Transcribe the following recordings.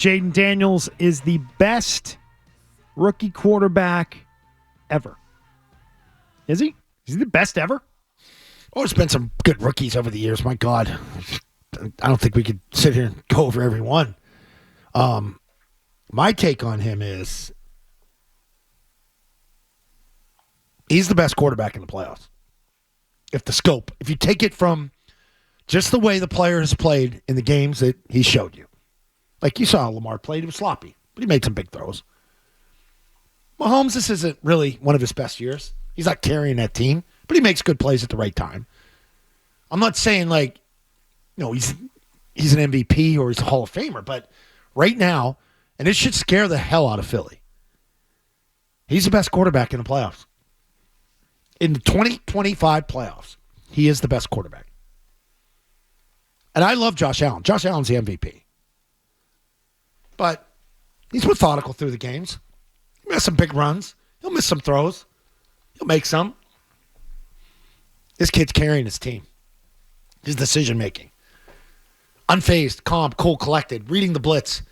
Jayden Daniels is the best rookie quarterback ever. Is he? Is he the best ever? Oh, there's been some good rookies over the years. My God. I don't think we could sit here and go over every one. My take on him is he's the best quarterback in the playoffs. If you take it from just the way the player has played in the games that he showed you. Like you saw Lamar played, he was sloppy, but he made some big throws. Mahomes, this isn't really one of his best years. He's not carrying that team, but he makes good plays at the right time. I'm not saying he's an MVP or he's a Hall of Famer, but right now, and it should scare the hell out of Philly, he's the best quarterback in the playoffs. In the 2025 playoffs, he is the best quarterback. And I love Josh Allen. Josh Allen's the MVP. But he's methodical through the games. He'll miss some big runs. He'll miss some throws. He'll make some. This kid's carrying his team. His decision-making. Unfazed, calm, cool, collected, reading the blitz.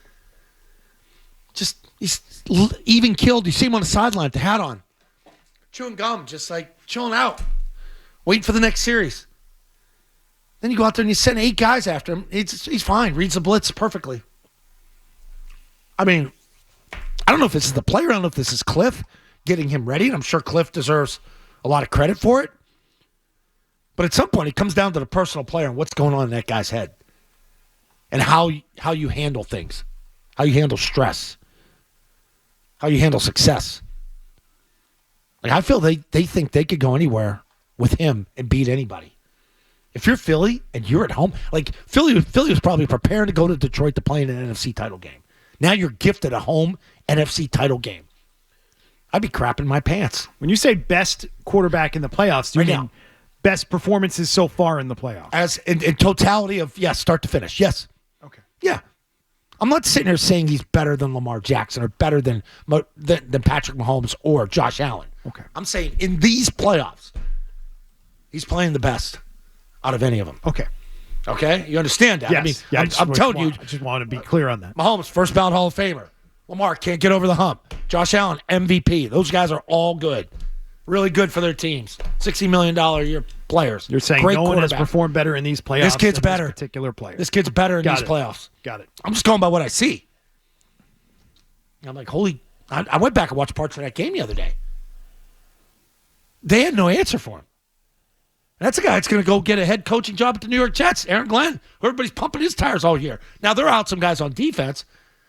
He's even killed. You see him on the sideline with the hat on. Chewing gum, just like chilling out. Waiting for the next series. Then you go out there and you send 8 guys after him. He's fine. Reads the blitz perfectly. I mean, I don't know if this is the player. I don't know if this is Cliff getting him ready. And I'm sure Cliff deserves a lot of credit for it. But at some point, it comes down to the personal player and what's going on in that guy's head. And how you handle things. How you handle stress. How you handle success. Like I feel they think they could go anywhere with him and beat anybody. If you're Philly and you're at home, like Philly was probably preparing to go to Detroit to play in an NFC title game. Now you're gifted a home NFC title game. I'd be crapping my pants. When you say best quarterback in the playoffs, do you mean best performances so far in the playoffs? As in totality of, start to finish. Yes. Okay. Yeah. I'm not sitting there saying he's better than Lamar Jackson or better than Patrick Mahomes or Josh Allen. Okay. I'm saying in these playoffs, he's playing the best out of any of them. Okay. Okay? You understand that? Yes. I mean, I'm telling you. I just want to be clear on that. Mahomes, first ballot Hall of Famer. Lamar can't get over the hump. Josh Allen, MVP. Those guys are all good. Really good for their teams. $60 million a year players. You're saying great no one has performed better in these playoffs. This kid's better. This particular player. This kid's better in these playoffs. Got it. I'm just going by what I see. I'm like, I went back and watched parts of that game the other day. They had no answer for him. That's a guy that's going to go get a head coaching job at the New York Jets, Aaron Glenn. Everybody's pumping his tires all year. Now, they're out some guys on defense.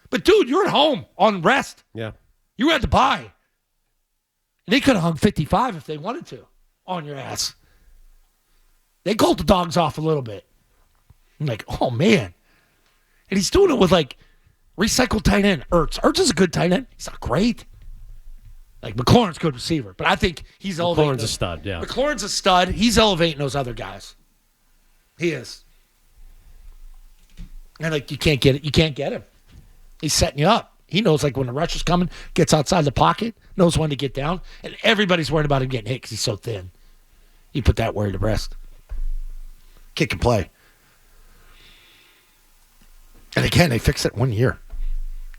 But, dude, you're at home on rest. Yeah. You had to buy. They could have hung 55 if they wanted to on your ass. They called the dogs off a little bit. I'm like, oh, man. And he's doing it with, recycled tight end, Ertz. Ertz is a good tight end. He's not great. McLaurin's a good receiver, but I think he's elevating. McLaurin's a stud, yeah. McLaurin's a stud. He's elevating those other guys. He is. And, you can't get it. You can't get him. He's setting you up. He knows, when the rush is coming, gets outside the pocket, knows when to get down, and everybody's worried about him getting hit because he's so thin. You put that worry to rest. Kid can play. And again, they fixed it 1 year.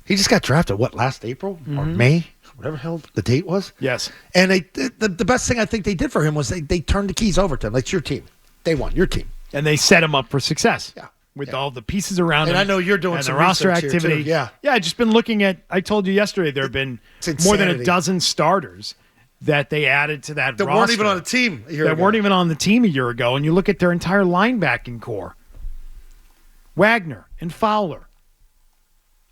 He just got drafted, last April or May? Whatever the hell the date was. Yes. And the best thing I think they did for him was they turned the keys over to him. It's your team. They won. Your team. And they set him up for success. Yeah. With all the pieces around him. And I know you're doing and some the roster research here, activity. too. Yeah. Yeah, I've just been looking at, I told you yesterday, there have been more than a dozen starters that they added to that roster. That weren't even on the team a year ago. That weren't even on the team a year ago. And you look at their entire linebacking core. Wagner and Fowler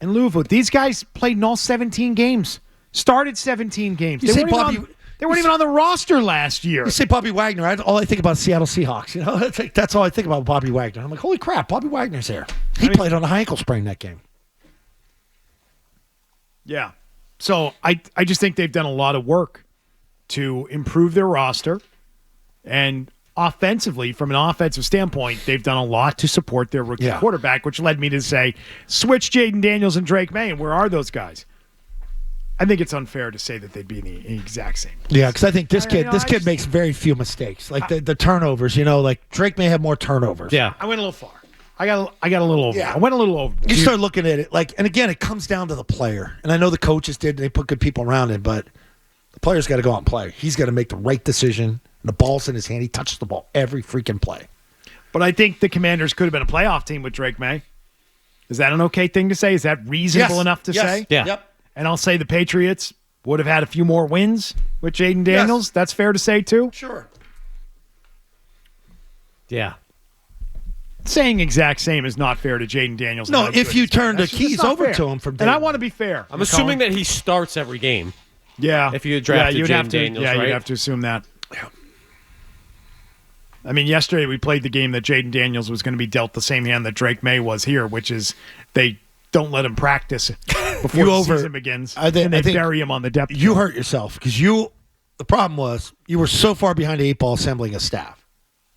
and Louvu. These guys played in all 17 games. Started 17 games. They weren't even on the roster last year. You say Bobby Wagner, all I think about is Seattle Seahawks. That's all I think about Bobby Wagner. I'm like, holy crap, Bobby Wagner's here. He played on a high ankle sprain that game. Yeah. So I just think they've done a lot of work to improve their roster. And offensively, from an offensive standpoint, they've done a lot to support their rookie quarterback, which led me to say, switch Jayden Daniels and Drake May. And where are those guys? I think it's unfair to say that they'd be in the exact same place. Yeah, because I think this kid makes very few mistakes. The turnovers, Drake may have more turnovers. Yeah. I went a little far. I got a little over. Yeah. I went a little over. You start looking at it and again, it comes down to the player. And I know the coaches they put good people around him, but the player's got to go out and play. He's got to make the right decision. The ball's in his hand. He touches the ball every freaking play. But I think the Commanders could have been a playoff team with Drake May. Is that an okay thing to say? Is that reasonable enough to say? Yeah. Yep. And I'll say the Patriots would have had a few more wins with Jayden Daniels. Yes. That's fair to say, too? Sure. Yeah. Saying exact same is not fair to Jayden Daniels. No, and how if good you he's been. turn the That's just keys not over fair. to him from day And I one. want to be fair. I'm assuming that he starts every game. Yeah. If you had drafted you'd have Jayden to, Daniels, yeah, right? you'd have to assume that. I mean, yesterday we played the game that Jayden Daniels was going to be dealt the same hand that Drake May was here, which is they don't let him practice before the season begins, and they bury him on the depth You chart. hurt yourself because the problem was you were so far behind the 8 ball assembling a staff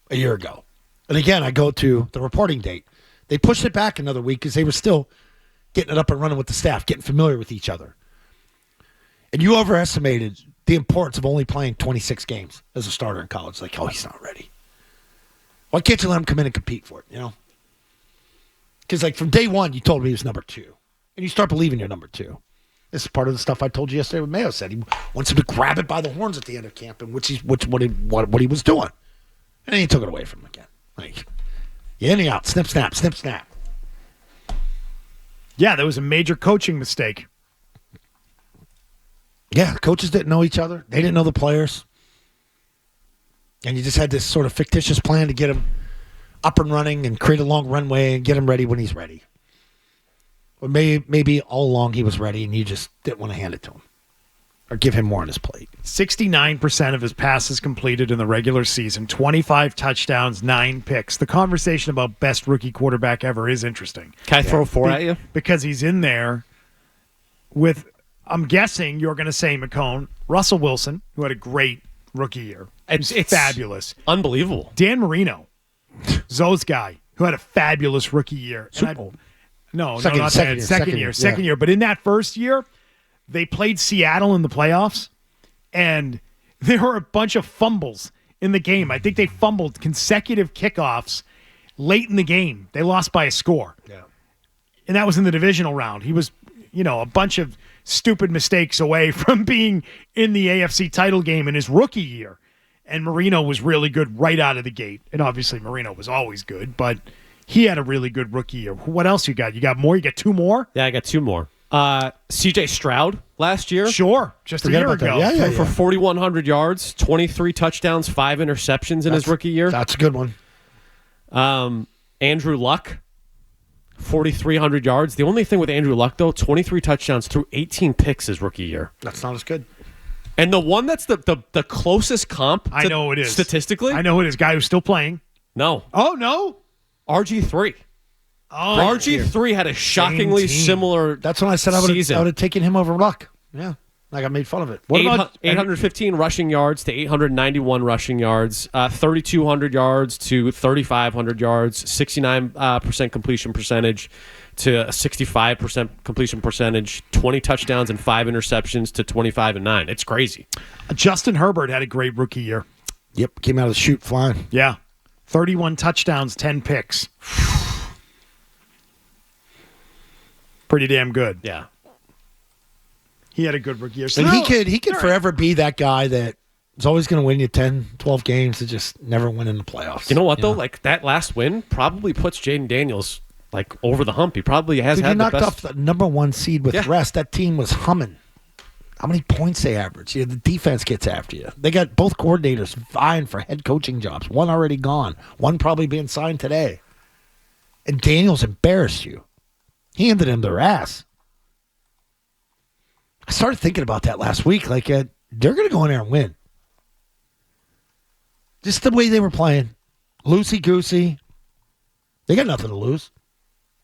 a year ago. And again, I go to the reporting date. They pushed it back another week because they were still getting it up and running with the staff, getting familiar with each other. And you overestimated the importance of only playing 26 games as a starter in college. Like, oh, he's not ready. Why can't you let him come in and compete for it, Because, from day one, you told me he was number 2. And you start believing you're number 2. This is part of the stuff I told you yesterday with Mayo said. He wants him to grab it by the horns at the end of camp, and what he was doing. And then he took it away from him again. Like, you in, you out. Snip, snap, snip, snap. Yeah, that was a major coaching mistake. Yeah, coaches didn't know each other. They didn't know the players. And you just had this sort of fictitious plan to get him up and running and create a long runway and get him ready when he's ready. Or maybe all along he was ready and you just didn't want to hand it to him or give him more on his plate. 69% of his passes completed in the regular season, 25 touchdowns, 9 picks. The conversation about best rookie quarterback ever is interesting. Can I throw 4 at you? Because he's in there with, I'm guessing you're going to say McCone, Russell Wilson, who had a great rookie year. It's fabulous. Unbelievable. Dan Marino, Zoe's guy, who had a fabulous rookie year. Super Bowl. Second year. But in that first year, they played Seattle in the playoffs, and there were a bunch of fumbles in the game. I think they fumbled consecutive kickoffs late in the game. They lost by a score. Yeah. And that was in the divisional round. He was, a bunch of stupid mistakes away from being in the AFC title game in his rookie year. And Marino was really good right out of the gate. And obviously Marino was always good, but he had a really good rookie year. What else you got? You got more? You got 2 more? Yeah, I got 2 more. C.J. Stroud last year. Sure. Just a year ago. Yeah. For 4,100 yards, 23 touchdowns, 5 interceptions in his rookie year. That's a good one. Andrew Luck, 4,300 yards. The only thing with Andrew Luck, though, 23 touchdowns through 18 picks his rookie year. That's not as good. And the one that's the closest comp I know it is. Statistically? I know it is. Guy who's still playing. No. Oh, no? RG3. Oh, RG3 had a shockingly similar That's when I said I would have taken him over Luck. Yeah. I got made fun of it. What about 815 rushing yards to 891 rushing yards, 3,200 yards to 3,500 yards, 69% completion percentage to a 65% completion percentage, 20 touchdowns and 5 interceptions to 25 and 9. It's crazy. Justin Herbert had a great rookie year. Yep. Came out of the chute flying. Yeah. 31 touchdowns, 10 picks. Pretty damn good. Yeah. He had a good rookie year. So And he could forever be that guy that is always going to win you 10, 12 games to just never win in the playoffs. You know what, though? Like, that last win probably puts Jayden Daniels, over the hump. He probably has had the best. You knocked off the number 1 seed with the rest. That team was humming. How many points they average? The defense gets after you. They got both coordinators vying for head coaching jobs. One already gone. One probably being signed today. And Daniels embarrassed you. He handed him their ass. I started thinking about that last week. They're going to go in there and win. Just the way they were playing. Loosey-goosey. They got nothing to lose.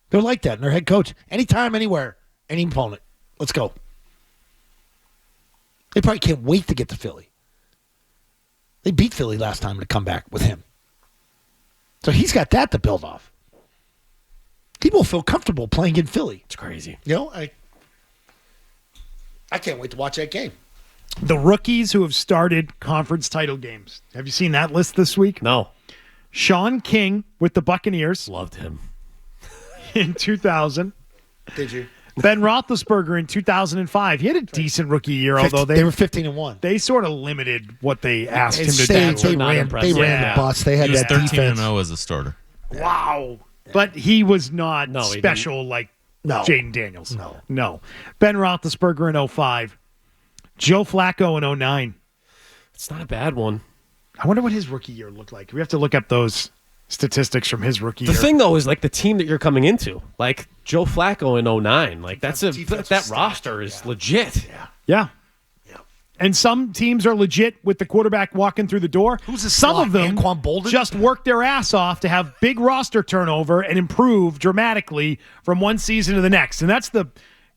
They're like that. And their head coach, anytime, anywhere, any opponent. Let's go. They probably can't wait to get to Philly. They beat Philly last time to come back with him. So he's got that to build off. He will feel comfortable playing in Philly. It's crazy. I can't wait to watch that game. The rookies who have started conference title games. Have you seen that list this week? No. Sean King with the Buccaneers. Loved him. in 2000. Did you? Ben Roethlisberger in 2005. He had a decent rookie year, although They were 15-1. they sort of limited what they asked him to They do. Not ran impressive. the Yeah. bus. They had He was that 13-0 defense. as a starter. Wow. But he was not No, he special like No. Jayden Daniels. No. No. Ben Roethlisberger in 05. Joe Flacco in 09. It's not a bad one. I wonder what his rookie year looked like. We have to look up those statistics from his rookie The year. thing, though, is like the team that you're coming into. Like Joe Flacco in 09. Like that defense roster is legit. Yeah. And some teams are legit with the quarterback walking through the door. Who's the Some slot? of them Anquan Boldin? just work their ass off to have big roster turnover and improve dramatically from one season to the next. And that's the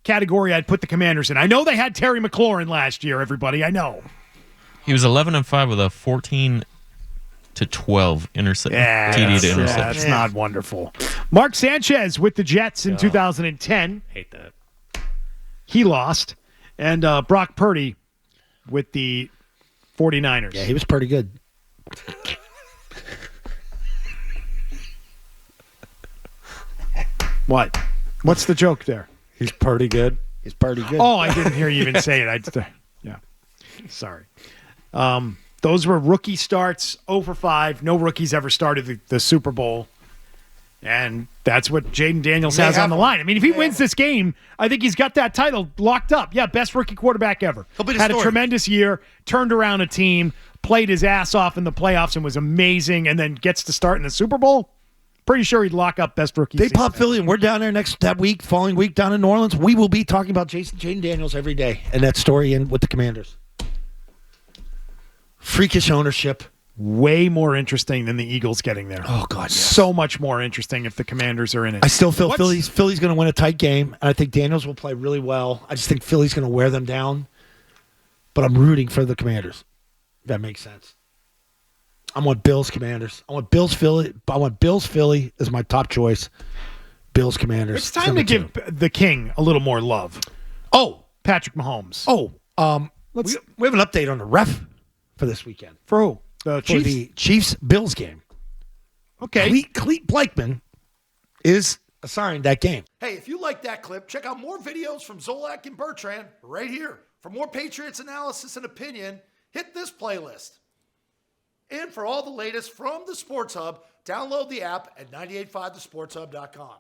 category I'd put the Commanders in. I know they had Terry McLaurin last year, everybody. I know. He was 11-5 with a 14-12 TD to interception. That's not wonderful. Mark Sanchez with the Jets in 2010. Hate that. He lost. And Brock Purdy with the 49ers. Yeah, he was pretty good. What? What's the joke there? He's pretty good. He's pretty good. Oh, I didn't hear you even say it. Yeah. Sorry. Those were rookie starts, 0 for 5. No rookies ever started the Super Bowl. And that's what Jayden Daniels has on the line. I mean, if he wins this game, I think he's got that title locked up. Yeah, best rookie quarterback ever. He'll be the Had story. a tremendous year, turned around a team, played his ass off in the playoffs and was amazing, and then gets to start in the Super Bowl. Pretty sure he'd lock up best rookie They season. pop Philly, and we're down there following week down in New Orleans. We will be talking about Jayden Daniels every day and that story in with the Commanders. Freakish ownership. Way more interesting than the Eagles getting there. Oh, God, yes. So much more interesting if the Commanders are in it. I still feel Philly's going to win a tight game, and I think Daniels will play really well. I just think Philly's going to wear them down, but I'm rooting for the Commanders. If that makes sense. I want Bills Commanders. I want Bills Philly. I want Bills Philly as my top choice. Bills Commanders. It's time to give the King a little more love. Oh, Patrick Mahomes. we have an update on the ref for this weekend. For who? The For Chiefs? the Chiefs-Bills game. Okay. Cleet Blakeman is assigned that game. Hey, if you like that clip, check out more videos from Zolak and Bertrand right here. For more Patriots analysis and opinion, hit this playlist. And for all the latest from the Sports Hub, download the app at 985thesportshub.com.